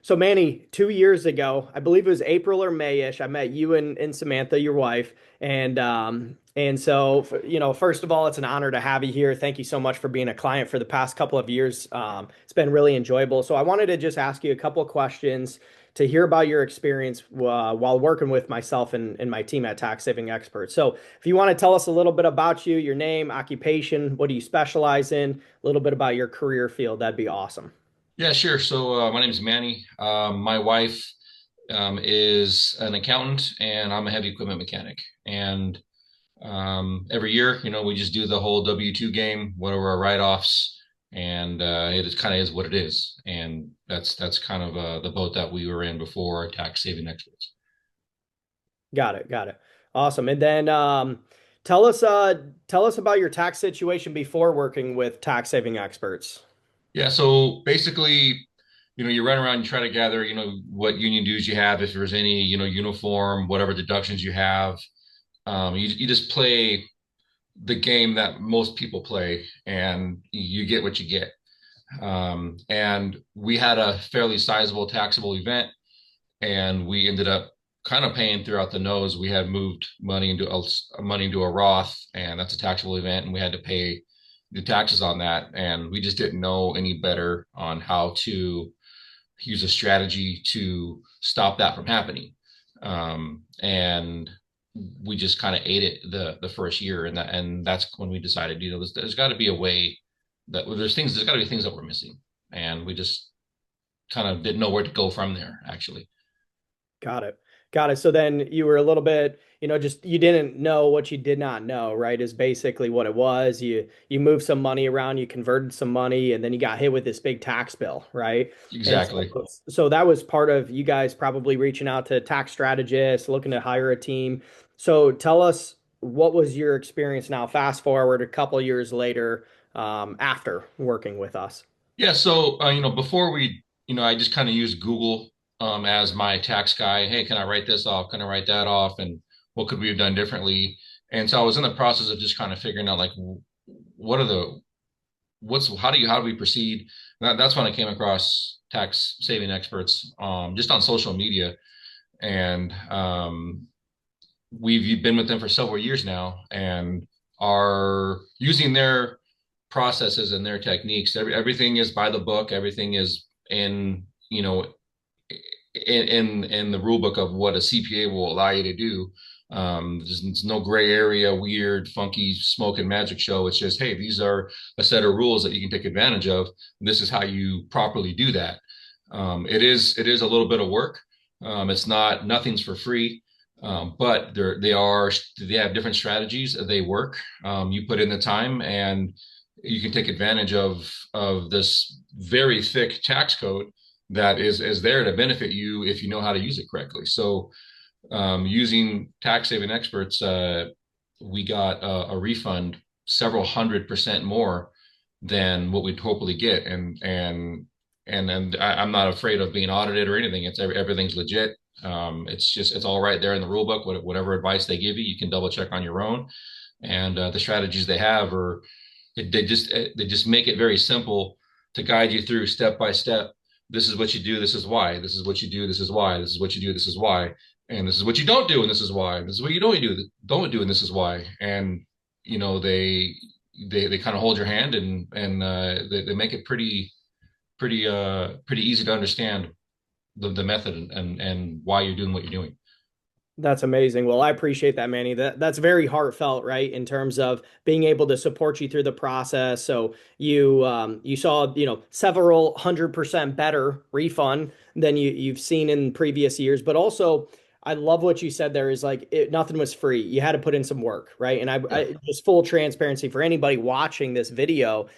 So Manny, 2 years ago, I believe it was April or May-ish, I met you and Samantha, your wife. And first of all, it's an honor to have you here. Thank you so much for being a client for the past couple of years. It's been really enjoyable. So I wanted to just ask you a couple of questions to hear about your experience while working with myself and my team at Tax Saving Experts. So if you want to tell us a little bit about you, your name, occupation, what do you specialize in, a little bit about your career field, that'd be awesome. Yeah, sure. So my name is Manny. My wife is an accountant, and I'm a heavy equipment mechanic. And every year, we just do the whole W-2 game. What are our write-offs? And it is kind of is what it is. And that's kind of the boat that we were in before tax saving experts. Got it. Got it. Awesome. And then tell us about your tax situation before working with tax saving experts. Yeah. So basically, you run around, you try to gather, what union dues you have, if there's any, uniform, whatever deductions you have. You just play the game that most people play, and you get what you get. And we had a fairly sizable taxable event, and we ended up kind of paying throughout the nose. We had moved money into a Roth, and that's a taxable event, and we had to pay the taxes on that. And we just didn't know any better on how to use a strategy to stop that from happening. And we just kind of ate it the first year, and that's when we decided, there's got to be a way that there's got to be things that we're missing, and we just kind of didn't know where to go from there, actually. Got it. Got it. So then you were a little bit, just you didn't know what you did not know, right? Is basically what it was. You moved some money around, you converted some money, and then you got hit with this big tax bill, right? And Exactly. so that was part of you guys probably reaching out to tax strategists, looking to hire a team. So tell us, what was your experience now? Fast forward a couple years later, after working with us. Yeah. So before I just kind of used Google as my tax guy. Hey, can I write this off? Can I write that off? And what could we have done differently? And so I was in the process of just kind of figuring out, like, what are the what's how do we proceed? That's when I came across tax saving experts, just on social media. And we've been with them for several years now, and are using their processes and their techniques. Everything is by the book. Everything is in the rule book of what a CPA will allow you to do. There's no gray area, weird, funky smoke and magic show. It's just, hey, these are a set of rules that you can take advantage of. This is how you properly do that. It is a little bit of work. It's not nothing's for free. But they have different strategies. They work. You put in the time, and you can take advantage of this very thick tax code that is there to benefit you if you know how to use it correctly. So, using tax saving experts, we got a refund several 100% more than what we'd hopefully get, and I'm not afraid of being audited or anything. Everything's legit. It's all right there in the rule book. Whatever advice they give you, you can double check on your own. And the strategies they have are they just make it very simple to guide you through step by step. This is what you do. This is why. This is what you do. This is why. This is what you do. This is why. And this is what you don't do. And this is why. This is what you don't do. And this is why. And they kind of hold your hand, and they make it pretty easy to understand the method, and why you're doing what you're doing. That's amazing. Well, I appreciate that, Manny. That's very heartfelt, right? In terms of being able to support you through the process. So you saw, several 100% better refund than you've seen in previous years. But also, I love what you said there is like nothing was free. You had to put in some work, right? And Sure. I just full transparency for anybody watching this video,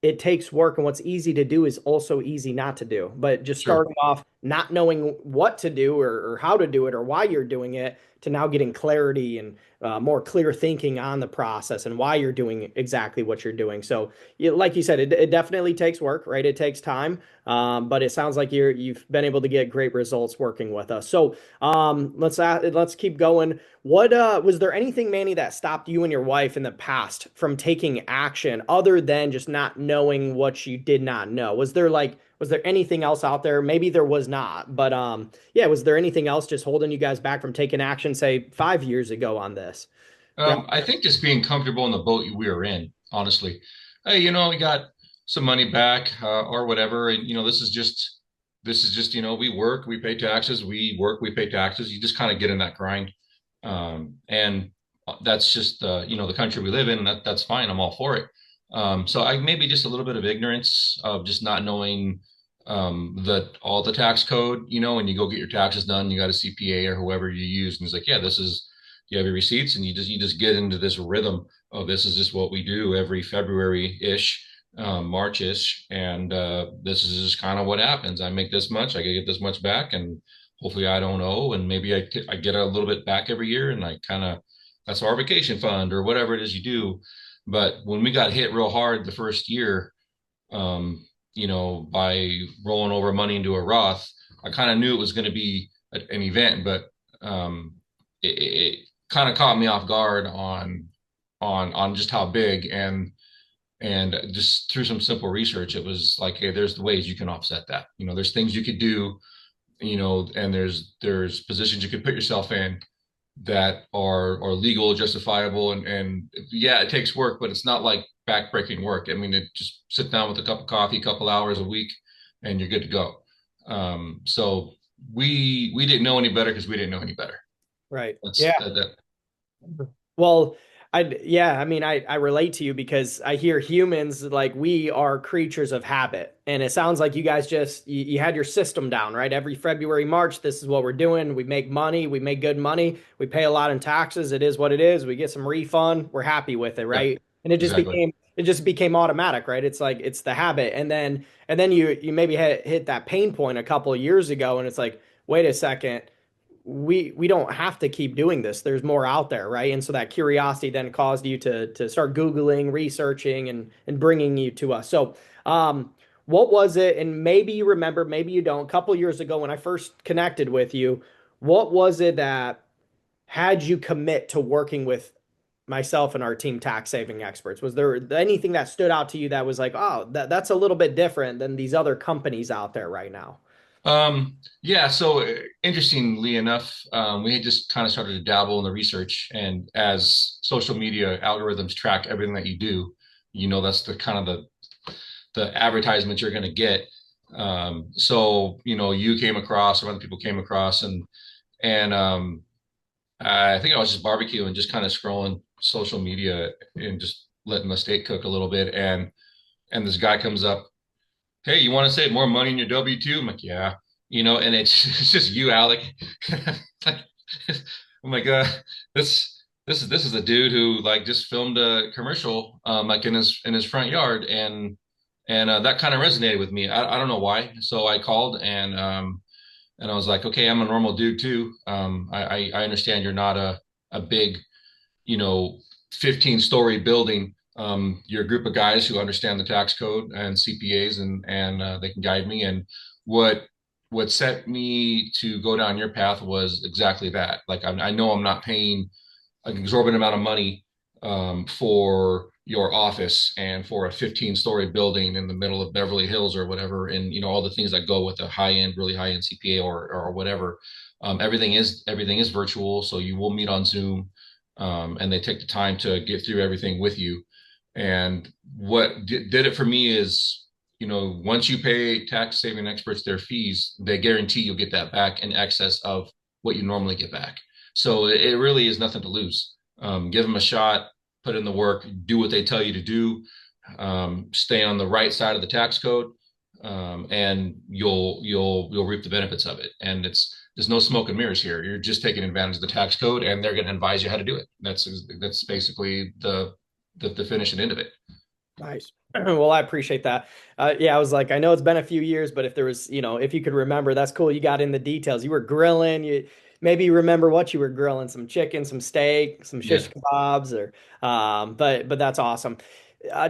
it takes work, and what's easy to do is also easy not to do. But just Sure. starting off not knowing what to do, or how to do it, or why you're doing it, to now getting clarity and more clear thinking on the process and why you're doing exactly what you're doing. So like you said, it definitely takes work, right? It takes time. But it sounds like you've been able to get great results working with us. So let's keep going. What was there anything, Manny, that stopped you and your wife in the past from taking action other than just not knowing what you did not know? was there anything else out there? Maybe there was not, but yeah, was there anything else just holding you guys back from taking action, say 5 years ago on this? Right. I think just being comfortable in the boat we were in, honestly. Hey, we got some money back, or whatever, and this is just, we work, we pay taxes, we work, we pay taxes. You just kind of get in that grind, and that's just the country we live in. That's fine. I'm all for it. So I maybe just a little bit of ignorance of just not knowing the all the tax code. When you go get your taxes done, you got a CPA or whoever you use, and it's like, yeah, this is you have your receipts, and you just get into this rhythm of this is just what we do every February-ish, March-ish, and this is just kind of what happens. I make this much, I get this much back, and hopefully I don't owe, and maybe I get a little bit back every year, and I kind of that's our vacation fund or whatever it is you do. But when we got hit real hard the first year, by rolling over money into a Roth, I kind of knew it was going to be an event, but it kind of caught me off guard on just how big, and just through some simple research, it was like, hey, there's the ways you can offset that. There's things you could do, and there's positions you could put yourself in that are legal, justifiable, and yeah, it takes work, but it's not like backbreaking work. I mean, it just sit down with a cup of coffee, a couple hours a week, and you're good to go. So we didn't know any better because we didn't know any better. Right. That's Yeah. that. Well, yeah, I mean, I relate to you because I hear humans like we are creatures of habit. And it sounds like you guys just you had your system down, right? Every February, March, this is what we're doing. We make money, we make good money, we pay a lot in taxes. It is what it is. We get some refund, we're happy with it, Yeah, right? And exactly. it just became automatic, right? It's like it's the habit. And then you maybe hit that pain point a couple of years ago and it's like, wait a second, we don't have to keep doing this. There's more out there, right? And so that curiosity then caused you to start Googling, researching, and bringing you to us. So, what was it? And maybe you remember, maybe you don't. A couple years ago, when I first connected with you, what was it that had you commit to working with myself and our team tax saving experts? Was there anything that stood out to you that was like, oh, that's a little bit different than these other companies out there right now? Yeah, so interestingly enough, we had just kind of started to dabble in the research, and as social media algorithms track everything that you do, that's the kind of the advertisement you're going to get. So you came across, or other people came across, and I think I was just barbecuing, just kind of scrolling social media and just letting the steak cook a little bit, and this guy comes up, hey, you want to save more money in your W-2? I'm like, yeah, and it's it's just you, Alec. Like, I'm like, this is a dude who like just filmed a commercial, like in his front yard, and that kind of resonated with me. I don't know why. So I called, and I was like, okay, I'm a normal dude too. I understand you're not a big, you know, 15-story building. You're a group of guys who understand the tax code and CPAs, and they can guide me. And what what set me to go down your path was exactly that. Like I know I'm not paying an exorbitant amount of money, for your office and for a 15-story building in the middle of Beverly Hills or whatever, and all the things that go with a really high end CPA or whatever. Everything is virtual, so you will meet on Zoom, and they take the time to get through everything with you. And what did it for me is, once you pay tax saving experts their fees, they guarantee you'll get that back in excess of what you normally get back. So it really is nothing to lose. Give them a shot, put in the work, do what they tell you to do, stay on the right side of the tax code, and you'll reap the benefits of it. And there's no smoke and mirrors here. You're just taking advantage of the tax code, and they're going to advise you how to do it. That's basically the finish and end of it. Nice. Well, I appreciate that. Yeah, I was like, I know it's been a few years, but if there was, if you could remember, that's cool. You got in the details. You were grilling. You maybe you remember what you were grilling: some chicken, some steak, some Yeah. shish kebabs, or but that's awesome.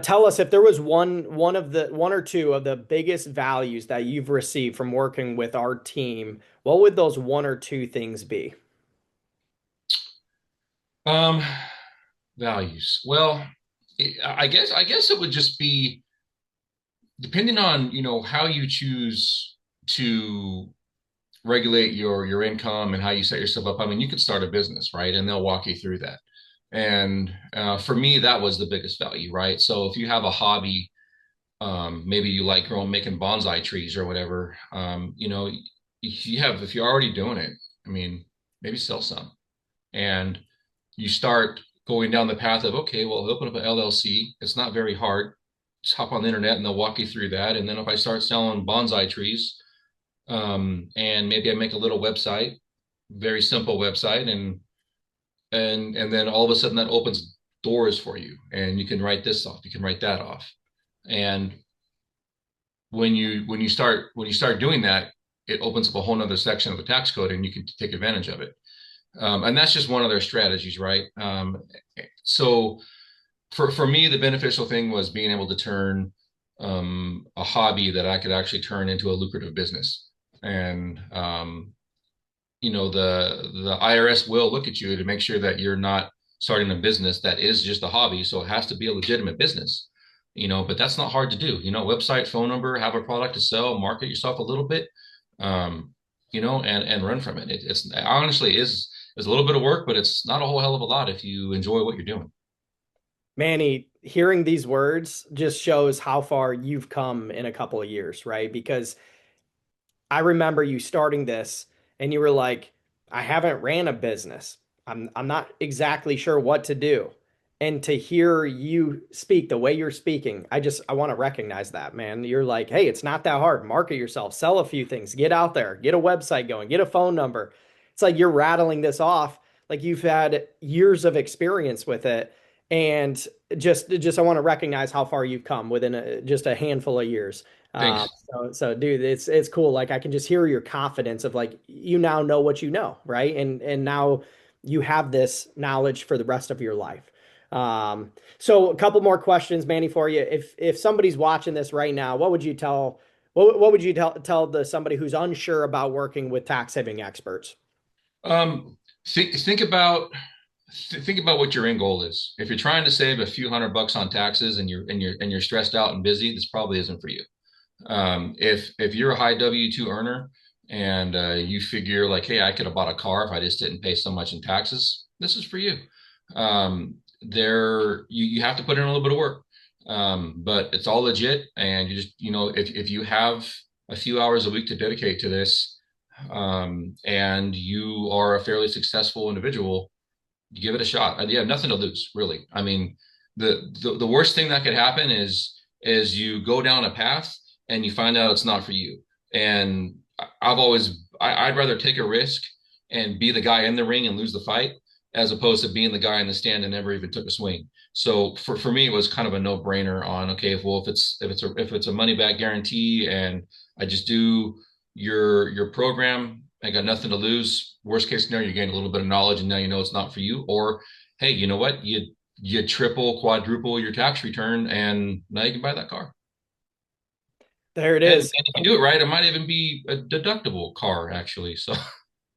Tell us if there was one or two of the biggest values that you've received from working with our team. What would those one or two things be? Um, Values. Well, I guess it would just be depending on, how you choose to regulate your income and how you set yourself up. I mean, you could start a business, right? And they'll walk you through that. And for me, that was the biggest value, right? So if you have a hobby, maybe you like making bonsai trees or whatever, if you're already doing it, I mean, maybe sell some. And you start going down the path of, okay, well, open up an LLC. It's not very hard. Just hop on the internet and they'll walk you through that. And then if I start selling bonsai trees, and maybe I make a little website, very simple website, and then all of a sudden that opens doors for you, and you can write this off, you can write that off, and when you start doing that, it opens up a whole nother section of the tax code, and you can take advantage of it. And that's just one of their strategies, right? So for me, the beneficial thing was being able to turn a hobby that I could actually turn into a lucrative business. And the IRS will look at you to make sure that you're not starting a business that is just a hobby. So it has to be a legitimate business, but that's not hard to do. Website, phone number, have a product to sell, market yourself a little bit, and run from it. It's honestly is a little bit of work, but it's not a whole hell of a lot if you enjoy what you're doing. Manny, hearing these words just shows how far you've come in a couple of years, right? Because I remember you starting this and you were like, I haven't ran a business. I'm not exactly sure what to do. And to hear you speak the way you're speaking, I want to recognize that, man. You're like, hey, it's not that hard. Market yourself, sell a few things, get out there, get a website going, get a phone number. It's like you're rattling this off like you've had years of experience with it. And just I want to recognize how far you've come within just a handful of years. Thanks. So dude, it's cool. Like I can just hear your confidence of like you now know what you know, right? And now you have this knowledge for the rest of your life. So a couple more questions, Manny, for you. If somebody's watching this right now, what would you tell the somebody who's unsure about working with tax saving experts? Um, think about what your end goal is. If you're trying to save a few $100 on taxes and you're stressed out and busy, this probably isn't for you. If you're a high W-2 earner and you figure like, hey, I could have bought a car if I just didn't pay so much in taxes, this is for you. You have to put in a little bit of work, but it's all legit. And you just, if you have a few hours a week to dedicate to this, and you are a fairly successful individual, you give it a shot. You have nothing to lose, really. I mean, the worst thing that could happen is you go down a path and you find out it's not for you. And I'd rather take a risk and be the guy in the ring and lose the fight as opposed to being the guy in the stand and never even took a swing. So for me, it was kind of a no brainer on, okay, well, if it's a money back guarantee and I just do your program, I got nothing to lose. Worst case scenario, you gain a little bit of knowledge and now you know it's not for you. Or hey, you know what? You triple, quadruple your tax return and now you can buy that car. There it And is. if you do it right, it might even be a deductible car actually. So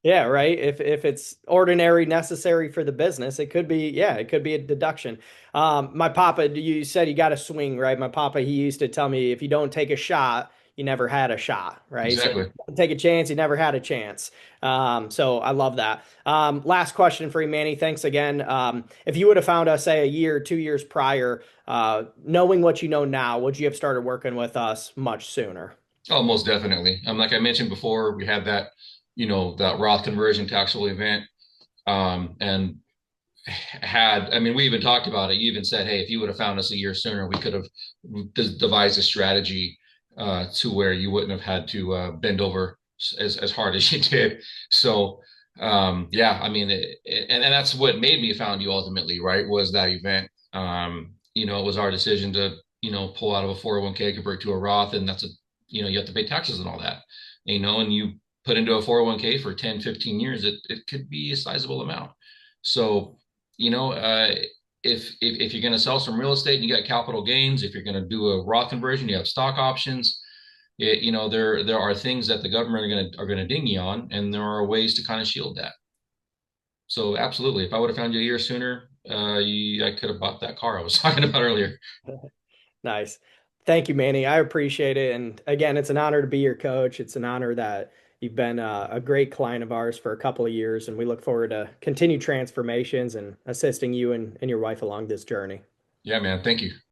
Yeah, right. If it's ordinary necessary for the business, it could be, yeah, it could be a deduction. My papa, you said you got to swing, right? My papa, he used to tell me if you don't take a shot, you never had a shot, right? So if exactly. you don't take a chance, you never had a chance. So I love that. Last question for you, Manny. Thanks again. If you would have found us, say, a year, 2 years prior, knowing what you know now, would you have started working with us much sooner? Oh, most definitely. Like I mentioned before, we had that Roth conversion taxable event. And I mean, we even talked about it. You even said, hey, if you would have found us a year sooner, we could have devised a strategy to where you wouldn't have had to bend over as hard as you did. So, yeah, I mean, and that's what made me found you ultimately, right? Was that event. It was our decision to, pull out of a 401k, convert to a Roth, and you have to pay taxes and all that, and you put into a 401k for 10, 15 years, it could be a sizable amount. So, you know, uh, if you're going to sell some real estate and you got capital gains, if you're going to do a Roth conversion, you have stock options. There are things that the government are going to ding you on, and there are ways to kind of shield that. So, absolutely, if I would have found you a year sooner, I could have bought that car I was talking about earlier. Nice. Thank you, Manny. I appreciate it. And again, it's an honor to be your coach. It's an honor that you've been a great client of ours for a couple of years, and we look forward to continued transformations and assisting you and your wife along this journey. Yeah, man. Thank you.